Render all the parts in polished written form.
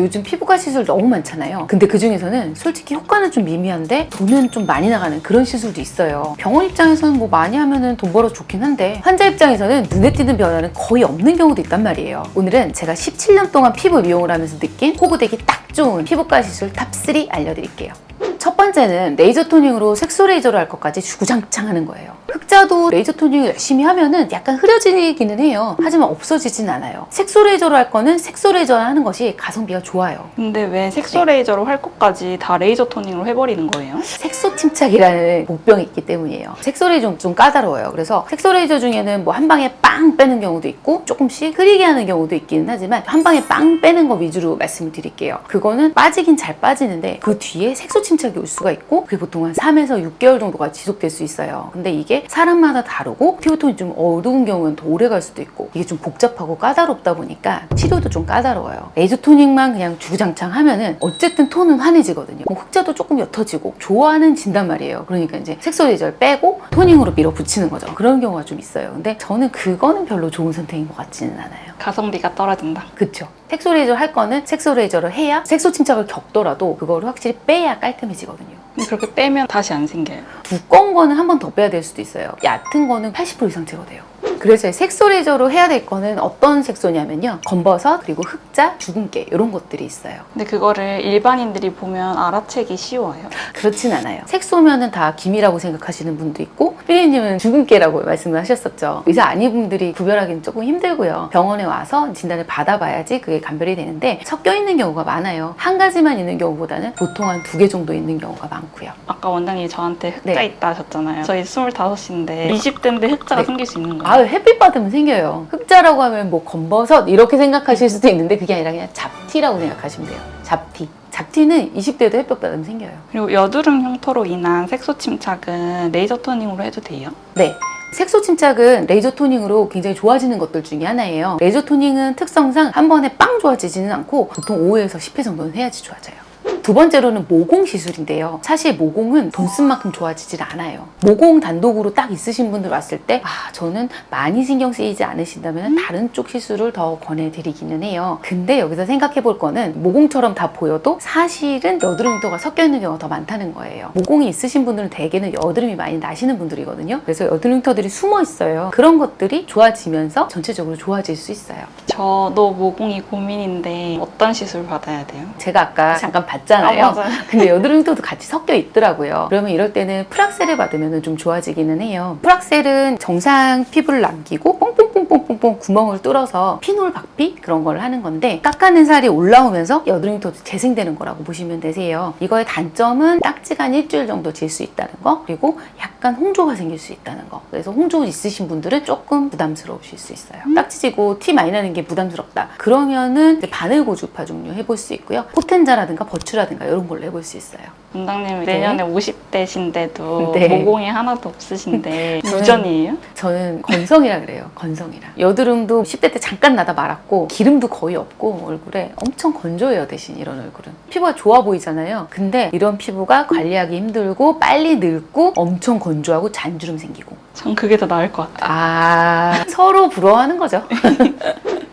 요즘 피부과 시술 너무 많잖아요. 근데 그 중에서는 솔직히 효과는 좀 미미한데 돈은 좀 많이 나가는 그런 시술도 있어요. 병원 입장에서는 뭐 많이 하면은 돈 벌어 좋긴 한데 환자 입장에서는 눈에 띄는 변화는 거의 없는 경우도 있단 말이에요. 오늘은 제가 17년 동안 피부 미용을 하면서 느낀 호구되기 딱 좋은 피부과 시술 탑3 알려드릴게요. 첫 번째는 레이저 토닝으로 색소 레이저로 할 것까지 주구장창 하는 거예요. 흑자도 레이저 토닝을 열심히 하면은 약간 흐려지기는 해요. 하지만 없어지진 않아요. 색소 레이저로 할 거는 색소 레이저로 하는 것이 가성비가 좋아요. 근데 왜 색소 레이저로 할 것까지 다 레이저 토닝으로 해버리는 거예요? 색소 침착이라는 복병이 있기 때문이에요. 색소 레이저 좀 까다로워요. 그래서 색소 레이저 중에는 뭐 한 방에 빵 빼는 경우도 있고 조금씩 흐리게 하는 경우도 있기는 하지만 한 방에 빵 빼는 거 위주로 말씀을 드릴게요. 그거는 빠지긴 잘 빠지는데 그 뒤에 색소 침착이 올 수가 있고 그게 보통 한 3에서 6개월 정도가 지속될 수 있어요. 근데 이게 사람마다 다르고 피부톤이 좀 어두운 경우는 더 오래 갈 수도 있고 이게 좀 복잡하고 까다롭다 보니까 치료도 좀 까다로워요. 레이저 토닝만 그냥 주구장창 하면은 어쨌든 톤은 환해지거든요. 뭐 흑자도 조금 옅어지고 좋아는 진단 말이에요. 그러니까 이제 색소 레이저를 빼고 토닝으로 밀어붙이는 거죠. 그런 경우가 좀 있어요. 근데 저는 그거는 별로 좋은 선택인 것 같지는 않아요. 가성비가 떨어진다. 그쵸. 색소 레이저 할 거는 색소 레이저를 해야 색소 침착을 겪더라도 그거를 확실히 빼야 깔끔해지거든요. 근데 그렇게 빼면 다시 안 생겨요. 두꺼운 거는 한 번 더 빼야 될 수도 있어요. 얕은 거는 80% 이상 제거돼요. 그래서 색소 레이저로 해야 될 거는 어떤 색소냐면요. 검버섯, 그리고 흑자, 주근깨 이런 것들이 있어요. 근데 그거를 일반인들이 보면 알아채기 쉬워요. 그렇진 않아요. 색소면은 다 김이라고 생각하시는 분도 있고 피디님은 주근깨라고 말씀을 하셨었죠. 의사 아닌 분들이 구별하기는 조금 힘들고요. 병원에 와서 진단을 받아봐야지 그게 감별이 되는데 섞여 있는 경우가 많아요. 한 가지만 있는 경우보다는 보통 한 2개 정도 있는 경우가 많고요. 아까 원장님이 저한테 흑자 네. 있다 하셨잖아요. 저희 25인데 20대인데 흑자가 네. 생길 수 있는 거예요. 아유, 햇빛 받으면 생겨요. 흑자라고 하면 뭐 검버섯 이렇게 생각하실 수도 있는데 그게 아니라 그냥 잡티라고 생각하시면 돼요. 잡티. 잡티는 20대도 햇빛 받으면 생겨요. 그리고 여드름 흉터로 인한 색소 침착은 레이저 토닝으로 해도 돼요? 네. 색소 침착은 레이저 토닝으로 굉장히 좋아지는 것들 중에 하나예요. 레이저 토닝은 특성상 한 번에 빵 좋아지지는 않고 보통 5에서 10회 정도는 해야지 좋아져요. 두 번째로는 모공 시술인데요. 사실 모공은 돈 쓴 만큼 좋아지질 않아요. 모공 단독으로 딱 있으신 분들 왔을 때 저는 많이 신경 쓰이지 않으신다면 다른 쪽 시술을 더 권해드리기는 해요. 근데 여기서 생각해 볼 거는 모공처럼 다 보여도 사실은 여드름 흉터가 섞여 있는 경우가 더 많다는 거예요. 모공이 있으신 분들은 대개는 여드름이 많이 나시는 분들이거든요. 그래서 여드름 흉터들이 숨어 있어요. 그런 것들이 좋아지면서 전체적으로 좋아질 수 있어요. 저도 모공이 고민인데 어떤 시술 받아야 돼요? 제가 아까 잠깐 봤잖아요. 맞아요. 근데 여드름 흉터도 같이 섞여 있더라고요. 그러면 이럴 때는 프락셀을 받으면 좀 좋아지기는 해요. 프락셀은 정상 피부를 남기고 뽕뽕뽕뽕뽕 구멍을 뚫어서 피놀 박피 그런 걸 하는 건데 깎아낸 살이 올라오면서 여드름 흉터도 재생되는 거라고 보시면 되세요. 이거의 단점은 딱지가 한 일주일 정도 질 수 있다는 거, 그리고 약간 홍조가 생길 수 있다는 거. 그래서 홍조 있으신 분들은 조금 부담스러우실 수 있어요. 딱지지고 티 많이 나는 게 부담스럽다. 그러면은 이제 바늘 고주파 종류 해볼 수 있고요. 포텐자라든가 버추라든가 이런 걸로 해볼 수 있어요. 원장님 내년에 50대신데도 네. 모공이 하나도 없으신데 유전이에요? 저는 건성이라 그래요. 건성이라. 여드름도 10대 때 잠깐 나다 말았고 기름도 거의 없고 얼굴에 엄청 건조해요. 대신 이런 얼굴은. 피부가 좋아 보이잖아요. 근데 이런 피부가 관리하기 힘들고 빨리 늙고 엄청 건조하고 잔주름 생기고. 전 그게 더 나을 것 같아요. 서로 부러워하는 거죠.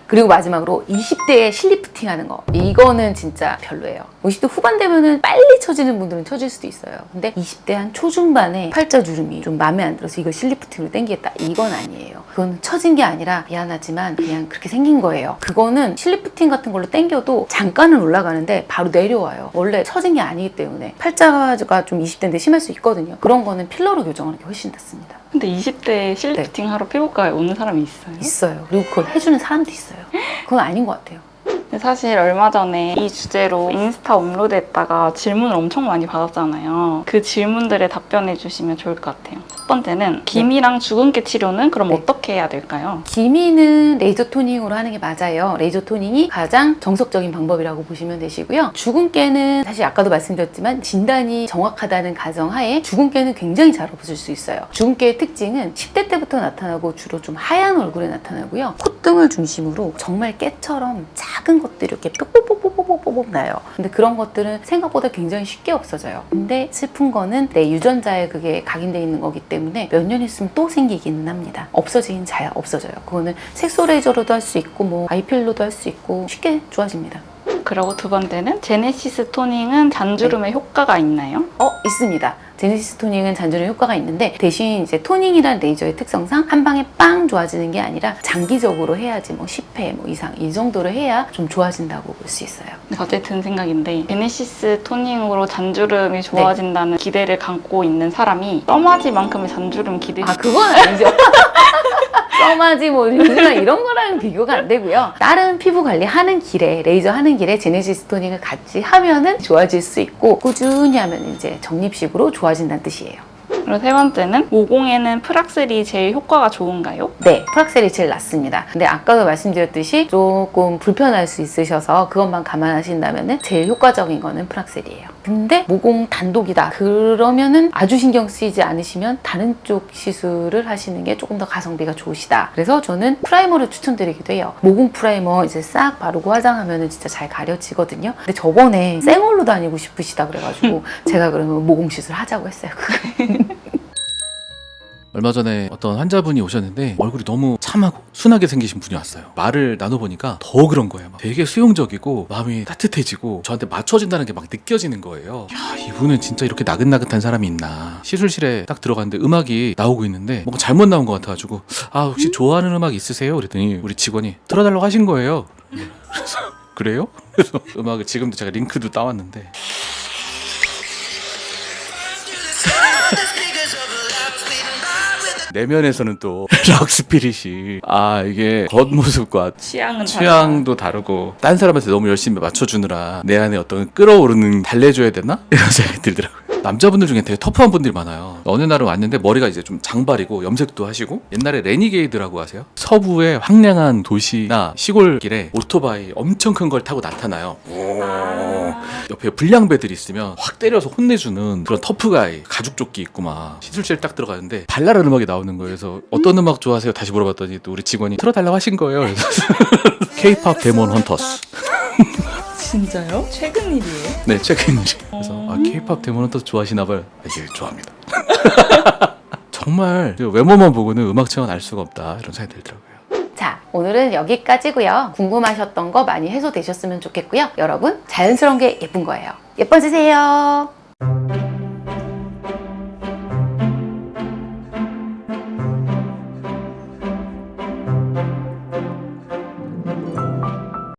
그리고 마지막으로 20대에 실리프팅 하는 거. 이거는 진짜 별로예요. 50대 후반 되면은 빨리 처지는 분들은 처질 수도 있어요. 근데 20대 한 초중반에 팔자주름이 좀 마음에 안 들어서 이거 실리프팅으로 당기겠다. 이건 아니에요. 그건 처진 게 아니라 미안하지만 그냥 그렇게 생긴 거예요. 그거는 실리프팅 같은 걸로 당겨도 잠깐은 올라가는데 바로 내려와요. 원래 처진 게 아니기 때문에 팔자가 좀 20대인데 심할 수 있거든요. 그런 거는 필러로 교정하는 게 훨씬 낫습니다. 근데 20대에 실리프팅 하러 피부과에 오는 사람이 있어요? 있어요. 그리고 그걸 해주는 사람도 있어요. 그건 아닌 것 같아요. 근데 사실 얼마 전에 이 주제로 인스타 업로드했다가 질문을 엄청 많이 받았잖아요. 그 질문들에 답변해 주시면 좋을 것 같아요. 첫 번째는 기미랑 주근깨 치료는 그럼 어떻게 해야 될까요? 기미는 레이저 토닝으로 하는 게 맞아요. 레이저 토닝이 가장 정석적인 방법이라고 보시면 되시고요. 주근깨는 사실 아까도 말씀드렸지만 진단이 정확하다는 가정하에 주근깨는 굉장히 잘 없어질 수 있어요. 주근깨의 특징은 10대 때부터 나타나고 주로 좀 하얀 얼굴에 나타나고요. 콧등을 중심으로 정말 깨처럼 작은 것들이 이렇게 뽁뽁뽁뽁뽁뽁 나요. 근데 그런 것들은 생각보다 굉장히 쉽게 없어져요. 근데 슬픈 거는 내 유전자에 그게 각인되어 있는 거기 때문에 몇 년 있으면 또 생기기는 합니다. 없어지긴 잘 없어져요. 그거는 색소 레이저로도 할 수 있고 뭐 아이필로도 할 수 있고 쉽게 좋아집니다. 그리고 두 번째는 제네시스 토닝은 잔주름에 효과가 있나요? 있습니다. 제네시스 토닝은 잔주름 효과가 있는데 대신 이제 토닝이란 레이저의 특성상 한 방에 빵 좋아지는 게 아니라 장기적으로 해야지 뭐 10회 뭐 이상 이 정도로 해야 좀 좋아진다고 볼 수 있어요. 갑자기 든 생각인데 제네시스 토닝으로 잔주름이 좋아진다는 기대를 갖고 있는 사람이 써마지만큼의 잔주름 기대. 그건 아니죠. 써마지 뭐 요즘은 이런 거랑 비교가 안 되고요. 다른 피부 관리 하는 길에 레이저 하는 길에 제네시스 토닝을 같이 하면은 좋아질 수 있고 꾸준히 하면 이제 적립식으로 좋아진다는 뜻이에요. 그리고 세 번째는 모공에는 프락셀이 제일 효과가 좋은가요? 네, 프락셀이 제일 낫습니다. 근데 아까도 말씀드렸듯이 조금 불편할 수 있으셔서 그것만 감안하신다면은 제일 효과적인 거는 프락셀이에요. 근데 모공 단독이다. 그러면은 아주 신경 쓰이지 않으시면 다른 쪽 시술을 하시는 게 조금 더 가성비가 좋으시다. 그래서 저는 프라이머를 추천드리기도 해요. 모공 프라이머 이제 싹 바르고 화장하면은 진짜 잘 가려지거든요. 근데 저번에 생얼로 다니고 싶으시다 그래가지고 제가 그러면 모공 시술 하자고 했어요. 얼마 전에 어떤 환자분이 오셨는데 얼굴이 너무 참하고 순하게 생기신 분이 왔어요. 말을 나눠보니까 더 그런 거예요. 막 되게 수용적이고 마음이 따뜻해지고 저한테 맞춰진다는 게 막 느껴지는 거예요. 야, 이분은 진짜 이렇게 나긋나긋한 사람이 있나. 시술실에 딱 들어갔는데 음악이 나오고 있는데 뭔가 잘못 나온 것 같아가지고 혹시 좋아하는 음악 있으세요? 그랬더니 우리 직원이 틀어달라고 하신 거예요. 그래서 그래요? 그래서 음악을 지금도 제가 링크도 따왔는데 내면에서는 또 락스피릿이 이게 겉모습과 취향도 다르고 딴 사람한테 너무 열심히 맞춰주느라 내 안에 어떤 끌어오르는 달래줘야 되나? 이런 생각이 들더라고요. 남자분들 중에 되게 터프한 분들이 많아요. 어느 날은 왔는데 머리가 이제 좀 장발이고 염색도 하시고 옛날에 레니게이드라고 아세요? 서부의 황량한 도시나 시골길에 오토바이 엄청 큰 걸 타고 나타나요. 옆에 불량배들이 있으면 확 때려서 혼내주는 그런 터프가이, 가죽조끼 입고 막 시술실 딱 들어가는데 발랄한 음악이 나오는 거예요. 그래서 어떤 음악 좋아하세요? 다시 물어봤더니 또 우리 직원이 틀어달라고 하신 거예요. 그래서 K-pop 데몬 헌터스. 진짜요? 최근 일이에요? 네, 최근 일이. 그래서 K-pop 데몬 헌터스 좋아하시나 봐요. 예, 좋아합니다. 정말 외모만 보고는 음악 취향은 알 수가 없다 이런 생각이 들더라고요. 자, 오늘은 여기까지고요. 궁금하셨던 거 많이 해소되셨으면 좋겠고요. 여러분, 자연스러운 게 예쁜 거예요. 예뻐지세요.